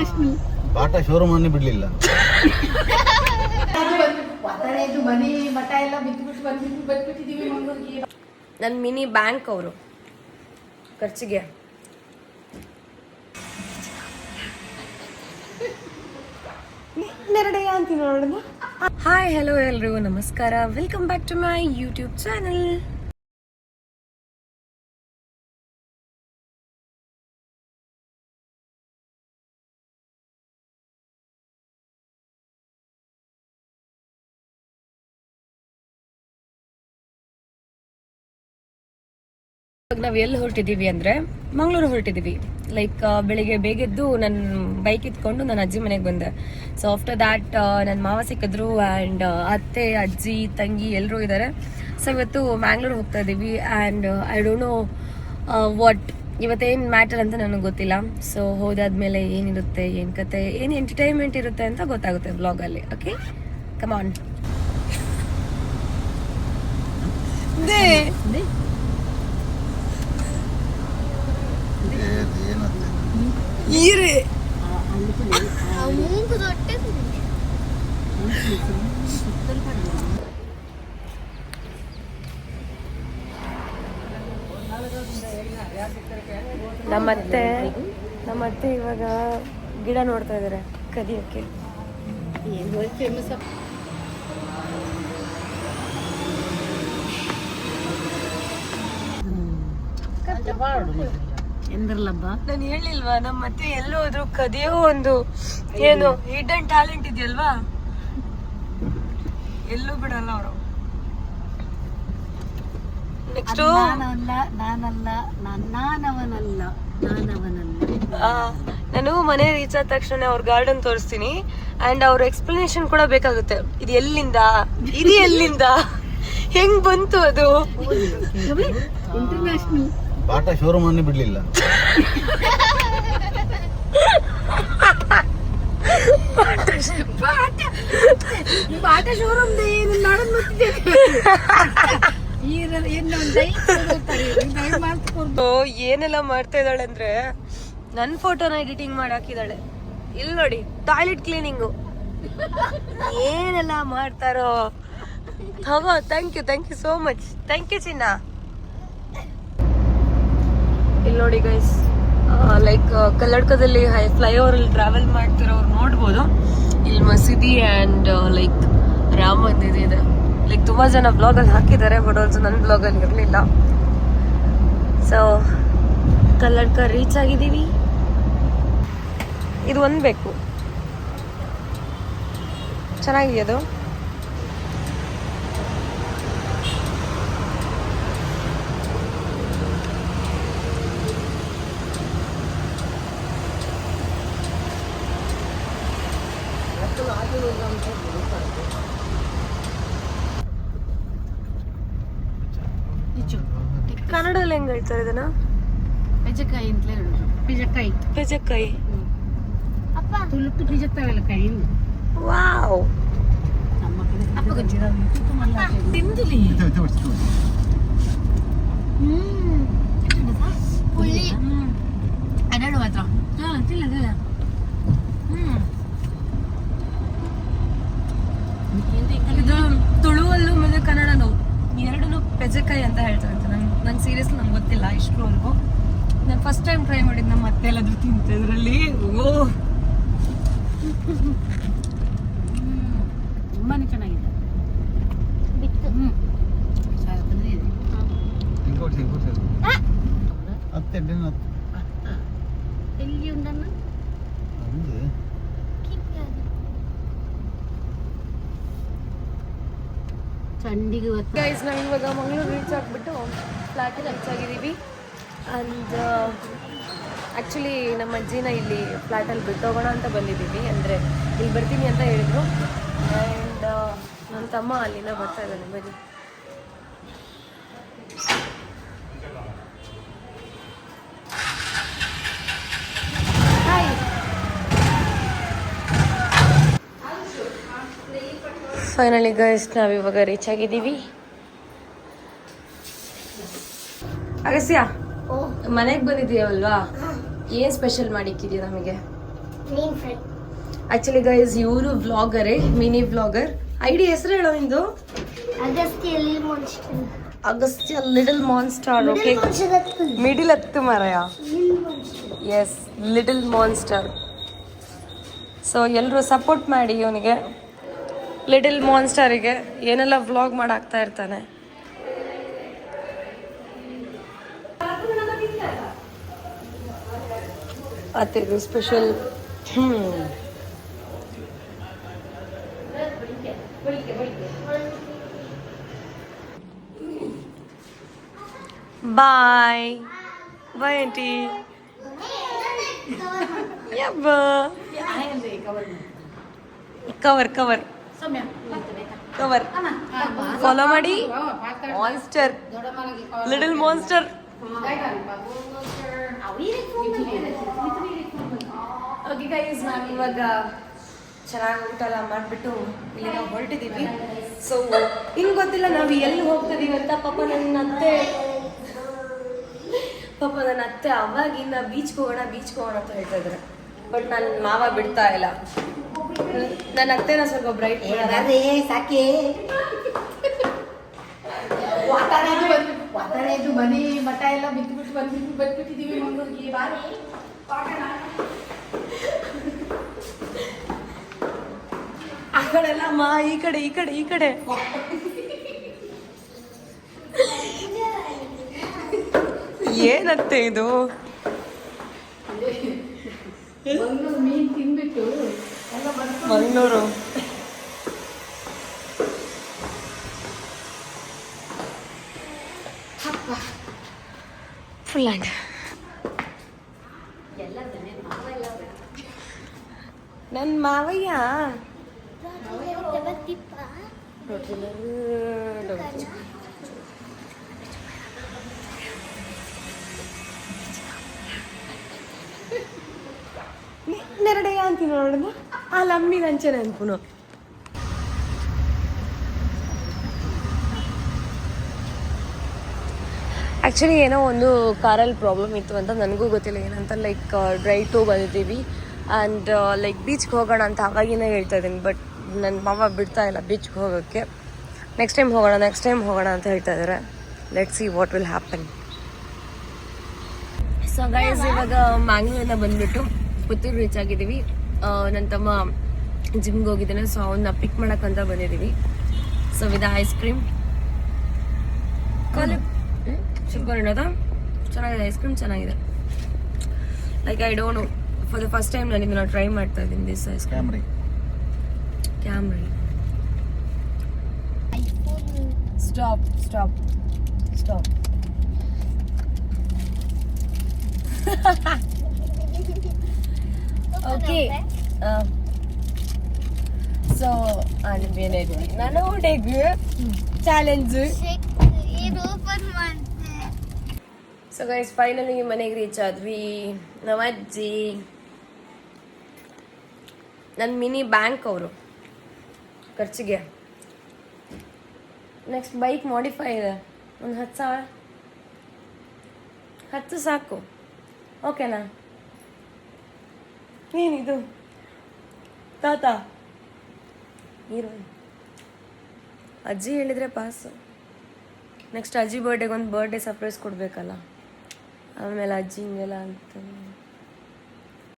International Bata showroom ಅನ್ನೇ ಬಿಡ್ಲಿಲ್ಲ. ಮನೆ ಮಠ ಎಲ್ಲ ಬಿದ್ದುಬಿಟ್ಟು ಬಂದ್ಬಿಟ್ಟಿದೀವಿ ಮಂಗಳೂರಿಗೆ. ನನ್ನ ಮಿನಿ ಬ್ಯಾಂಕ್ ಅವರು ಖರ್ಚಿಗೆ. ಹಾಯ್ ಹಲೋ ಎಲ್ರಿಗೂ ನಮಸ್ಕಾರ, welcome back to my YouTube channel. ನಾವು ಎಲ್ಲಿ ಹೊರಟಿದ್ದೀವಿ ಅಂದರೆ ಮಂಗಳೂರು ಹೊರಟಿದ್ದೀವಿ. ಲೈಕ್ ಬೆಳಿಗ್ಗೆ ಬೇಗೆದ್ದು ನನ್ನ ಬೈಕ್ ಇಟ್ಕೊಂಡು ನನ್ನ ಅಜ್ಜಿ ಮನೆಗೆ ಬಂದೆ. ಸೊ ಆಫ್ಟರ್ ದ್ಯಾಟ್ ನನ್ನ ಮಾವ ಸಿಕ್ಕಿದ್ರು ಆ್ಯಂಡ್ ಅತ್ತೆ ಅಜ್ಜಿ ತಂಗಿ ಎಲ್ಲರೂ ಇದ್ದಾರೆ. ಸೊ ಇವತ್ತು ಮ್ಯಾಂಗ್ಳೂರ್ ಹೋಗ್ತಾ ಇದ್ದೀವಿ and I don't know what ಇವತ್ತೇನು ಮ್ಯಾಟರ್ ಅಂತ ನನಗೆ ಗೊತ್ತಿಲ್ಲ. ಸೊ ಹೋದಾದ್ಮೇಲೆ ಏನಿರುತ್ತೆ, ಏನು ಕತೆ, ಏನು ಎಂಟರ್ಟೈನ್ಮೆಂಟ್ ಇರುತ್ತೆ ಅಂತ ಗೊತ್ತಾಗುತ್ತೆ ವ್ಲಾಗಲ್ಲಿ. Okay, come on. ನಮ್ಮತ್ತೆ ಇವಾಗ ಗಿಡ ನೋಡ್ತಾ ಇದಾರೆ ಕದಿಯಕ್ಕೆ. ನಾನು ಹೇಳಿಲ್ವಾ ನಮ್ಮ ಮತ್ತೆ ಎಲ್ಲೋ ಹೋದ್ರು ಕದಿಯೋ ಒಂದು ಏನು ಹಿಡನ್ ಟ್ಯಾಲೆಂಟ್ ಇದೆಯಲ್ವಾ, ಎಲ್ಲೂ ಬಿಡಲ್ಲ ಅವರು. ನೆಕ್ಸ್ಟ್ ನಾನು ಮನೆ ರೀಚ್ ಆದ ತಕ್ಷಣ ಅವ್ರ ಗಾರ್ಡನ್ ತೋರಿಸ್ತೀನಿ ಅಂಡ್ ಅವ್ರ ಎಕ್ಸ್ಪ್ಲನೇಷನ್ ಕೂಡ ಬೇಕಾಗುತ್ತೆ. ಇದು ಎಲ್ಲಿಂದ, ಇದು ಎಲ್ಲಿಂದ, ಹೆಂಗ್ ಬಂತು ಅದು. ಇಂಟರ್ನ್ಯಾಷನಲ್ ಬಾಟಾ ಶೋರೂಮ್ ಅನ್ನೇ ಬಿಡ್ಲಿಲ್ಲ. ಬಾಟಾ ಶೋರೂಮ್ ಏನೆಲ್ಲ ಮಾಡ್ತಾ ಇದ್ದಾಳೆ ಅಂದ್ರೆ ನನ್ನ ಫೋಟೋನ ಎಡಿಟಿಂಗ್ ಮಾಡಿ ಹಾಕಿದಾಳೆ. ಇಲ್ಲಿ ನೋಡಿ, ಟಾಯ್ಲೆಟ್ ಕ್ಲೀನಿಂಗು ಏನೆಲ್ಲ ಮಾಡ್ತಾರೋ. ತಗೋ, thank you so much. Thank you ಚಿನ್ನ. ಇಲ್ಲಿ ನೋಡಿ ಗೈಸ್, ಲೈಕ್ ಕಲ್ಲಡ್ಕದಲ್ಲಿ ಫ್ಲೈಓವರ್ ಅಲ್ಲಿ ಟ್ರಾವೆಲ್ ಮಾಡ್ತಿರೋರು ನೋಡ್ಬೋದು. ಇಲ್ಲಿ ಮಸೀದಿ ಆ್ಯಂಡ್ ಲೈಕ್ ರಾಮ ಮಂದಿರ ಇದೆ. ಲೈಕ್ ತುಂಬಾ ಜನ ಬ್ಲಾಗಲ್ಲಿ ಹಾಕಿದ್ದಾರೆ, ಬಟ್ ಆಲ್ಸೋ ನನ್ನ ಬ್ಲಾಗಲ್ಲಿ ಇರಲಿಲ್ಲ. ಸೊ ಕಲ್ಲಡ್ಕ ರೀಚ್ ಆಗಿದ್ದೀವಿ. ಇದು ಒಂದು ಬೇಕು, ಚೆನ್ನಾಗಿದೆಯದು. ಕನ್ನಡದಲ್ಲಿ ಹೆಂಗ್ ಹೇಳ್ತಾರೆ ಇದನ್ನ? ಪೆಜಕಾಯಿ ಅಂತಲೇ ಹೇಳುದು. ಪೆಜಕಾಯಿ ಅಪ್ಪ ತುಳುಕ್ತು ಪಿಜತ್ತಾವಲ್ಲ ಕೈ. ವಾವ್, ತಿಂದಿಲಿ ಅನ್ನಡು ಮಾತ್ರ. ತಿಲ್ಲ ಇದು ತುಳುವಲ್ಲೂ ಮತ್ತೆ ಕನ್ನಡನು ಎರಡೂ ಪೆಜಕಾಯಿ ಅಂತ ಹೇಳ್ತಾರೆ ಅಂತ. ನಂಗೆ ಸೀರಿಯಸ್ಲಿ ನಂಗೆ ಗೊತ್ತಿಲ್ಲ ಇಷ್ಟರವರೆಗೂ. ನಾನು ಫಸ್ಟ್ ಟೈಮ್ ಟ್ರೈ ಮಾಡಿದ್ದು. ನಮ್ಮ ಮತ್ತೆ ಎಲ್ಲಾದ್ರೂ ತಿಂತಿದ್ರಲ್ಲಿ ತುಂಬಾನೇ ಚೆನ್ನಾಗಿದೆ. ಎಲ್ಲಿ ಉಂಡನ್ನ ಚಂಡಿಗೆ ಗೈಸ್, ನಾವು ಇವಾಗ ಮಂಗಳೂರು ರೀಚ್ ಆಗಿಬಿಟ್ಟು ಫ್ಲಾಟಿಗೆ ರೀಚ್ ಆಗಿದ್ದೀವಿ. ಆ್ಯಂಡ್ ಆ್ಯಕ್ಚುಲಿ ನಮ್ಮ ಅಜ್ಜಿನ ಇಲ್ಲಿ ಫ್ಲ್ಯಾಟಲ್ಲಿ ಬಿಟ್ಟು ಹೋಗೋಣ ಅಂತ ಬಂದಿದ್ದೀವಿ. ಅಂದರೆ ಇಲ್ಲಿ ಬರ್ತೀನಿ ಅಂತ ಹೇಳಿದರು. ಆ್ಯಂಡ್ ನನ್ನ ತಮ್ಮ ಅಲ್ಲಿಂದ ಬರ್ತಾ ಇದ್ದಾನೆ. ಬನ್ನಿ. ಫೈನಲಿ ಗೈಸ್, ನಾವಿವಾಗ ರೀಚ್ ಆಗಿದ್ದೀವಿ. ಅಗಸ್ಯ, ಮನೆಗೆ ಬಂದಿದ್ದೀವಲ್ವಾ, ಏನು ಸ್ಪೆಷಲ್ ಮಾಡಿಕ್ಕಿದೀಯ ನಮಗೆ? ಆಕ್ಚುಲಿ ಗೈಸ್ ಇವರು ವ್ಲಾಗರೇ, ಮಿನಿ ವ್ಲಾಗರ್. ಐಡಿ ಹೆಸರು ಹೇಳೋ ಇಂದು Agastya little monster. Okay, middle ಹತ್ತು ಮರಯ. Yes, little monster. ಸೊ ಎಲ್ಲರೂ ಸಪೋರ್ಟ್ ಮಾಡಿ ಇವನಿಗೆ, ಲಿಟಲ್ ಮಾನ್ಸ್ಟರಿಗೆ. ಏನೆಲ್ಲ ವ್ಲಾಗ್ ಮಾಡಾಕ್ತಾ ಇರ್ತಾನೆ. ಅತ್ತಿದು special. Bye bye aunty. Cover cover cover follow ಮಾಡಿ. Monster, little monster. Okay guys, ನಾನು ಇವಾಗ ಚೆನ್ನಾಗಿ ಊಟ ಎಲ್ಲ ಮಾಡಿಬಿಟ್ಟು ಇಲ್ಲಿಂದ ಹೊರಟಿದ್ದೀವಿ. ಸೊ ಹಿಂಗೆ ಗೊತ್ತಿಲ್ಲ ನಾವು ಎಲ್ಲಿ ಹೋಗ್ತಿದ್ದೀವಿ ಅಂತ. ಪಾಪ ನನ್ನ ಅತ್ತೆ ಅವಾಗಿಂದ ಬೀಚ್ಗೆ ಹೋಗೋಣ ಅಂತ ಹೇಳ್ತಾ ಇದ್ದಾರೆ. ಬಟ್ ನನ್ನ ಮಾವ ಬಿಡ್ತಾ ಇಲ್ಲ. ನನ್ನ ಅತ್ತೆನ ಸ್ವಲ್ಪ ಬ್ರೈಟ್ ಸಾಕೆ ಮನೆ ಮಠ ಎಲ್ಲ ಬಿಟ್ಟು ಬಂದ್ಬಿಟ್ಟಿದೀವಿ ಮಂಗಳೂರಿಗೆ. ಬಾರಿ ಆ ಕಡೆ ಎಲ್ಲ ಮಾ, ಈ ಕಡೆ ಈ ಕಡೆ ಈ ಕಡೆ. ಏನತ್ತೆ ಇದು? ಮೀನ್ ತಿನ್ಬಿಟ್ಟು ಮಂಗಳೂರು ಫುಲ್ ಆ್ಯಂಡ್ ನನ್ನ ಮಾವಯ್ಯ ನೆರಡೆಯ ಅಂತೀನಿ ನೋಡೋಣ. ಆ ಲಂಬಿ ನಂಚನೆ ಅನ್ಪುನು. ಆ್ಯಕ್ಚುಲಿ ಏನೋ ಒಂದು ಕಾರಲ್ಲಿ ಪ್ರಾಬ್ಲಮ್ ಇತ್ತು ಅಂತ ನನಗೂ ಗೊತ್ತಿಲ್ಲ ಏನಂತ. ಲೈಕ್ ಡ್ರೈವ್ ಟು ಬಂದಿದ್ದೀವಿ ಆ್ಯಂಡ್ ಲೈಕ್ ಬೀಚ್ಗೆ ಹೋಗೋಣ ಅಂತ ಅವಾಗಿನೇ ಹೇಳ್ತಾ ಇದ್ದೀನಿ. ಬಟ್ ನನ್ನ ಮಾವ ಬಿಡ್ತಾ ಇಲ್ಲ ಬೀಚ್ಗೆ ಹೋಗೋಕ್ಕೆ. ನೆಕ್ಸ್ಟ್ ಟೈಮ್ ಹೋಗೋಣ ಅಂತ ಹೇಳ್ತಾ ಇದ್ದಾರೆ. Let's see what will happen. So guys, ಇವಾಗ ಮ್ಯಾಂಗ್ಳೂರಿಂದ ಬಂದುಬಿಟ್ಟು ಪುತ್ತೂರು ರೀಚ್ ಆಗಿದ್ದೀವಿ. ನನ್ನ ತಮ್ಮ ಜಿಮ್ಗೆ ಹೋಗಿದ್ದಾನೆ, ಸೊ ಅವನ್ನ ಪಿಕ್ ಮಾಡೋಕ್ಕಂತ ಬಂದಿದ್ದೀವಿ. So with ice cream super ಇರೋದ, ಚೆನ್ನಾಗಿದೆ. ಐಸ್ ಕ್ರೀಮ್ ಚೆನ್ನಾಗಿದೆ. Like I don't know, for the first time ನಾನು ಇದನ್ನ ಟ್ರೈ ಮಾಡ್ತಾ ಇದ್ದೀನಿ. ದಿಸ್ ಐಸ್ ಕ್ಯಾಮ್ರಿ. Stop stop stop. Okay, so ಅನ್ಬೇನೇದ್ವಿ ನಾನು ಹುಡುಗ ಚಾಲೆಂಜ್. ಸೊ ಗೈಸ್, ಫೈನಲಿ ಮನೆಗೆ ರೀಚ್ ಆದ್ವಿ. ನಮ್ಮ ಅಜ್ಜಿ, ನನ್ನ ಮಿನಿ ಬ್ಯಾಂಕ್ ಅವರು ಖರ್ಚಿಗೆ. ನೆಕ್ಸ್ಟ್ ಬೈಕ್ ಮಾಡಿಫೈ ಇದೆ, ಒಂದು 10,000 10 ಸಾಕು. ಓಕೆನಾ? ಏನಿದು ತಾತ ಹೀರೋಯಿನ್. ಅಜ್ಜಿ ಹೇಳಿದರೆ ಪಾಸು. ನೆಕ್ಸ್ಟ್ ಅಜ್ಜಿ ಬರ್ಡೇಗೆ ಒಂದು ಬರ್ಡೇ ಸರ್ಪ್ರೈಸ್ ಕೊಡಬೇಕಲ್ಲ, ಆಮೇಲೆ ಅಜ್ಜಿ ಹಿಂಗೆಲ್ಲ ಅಂತ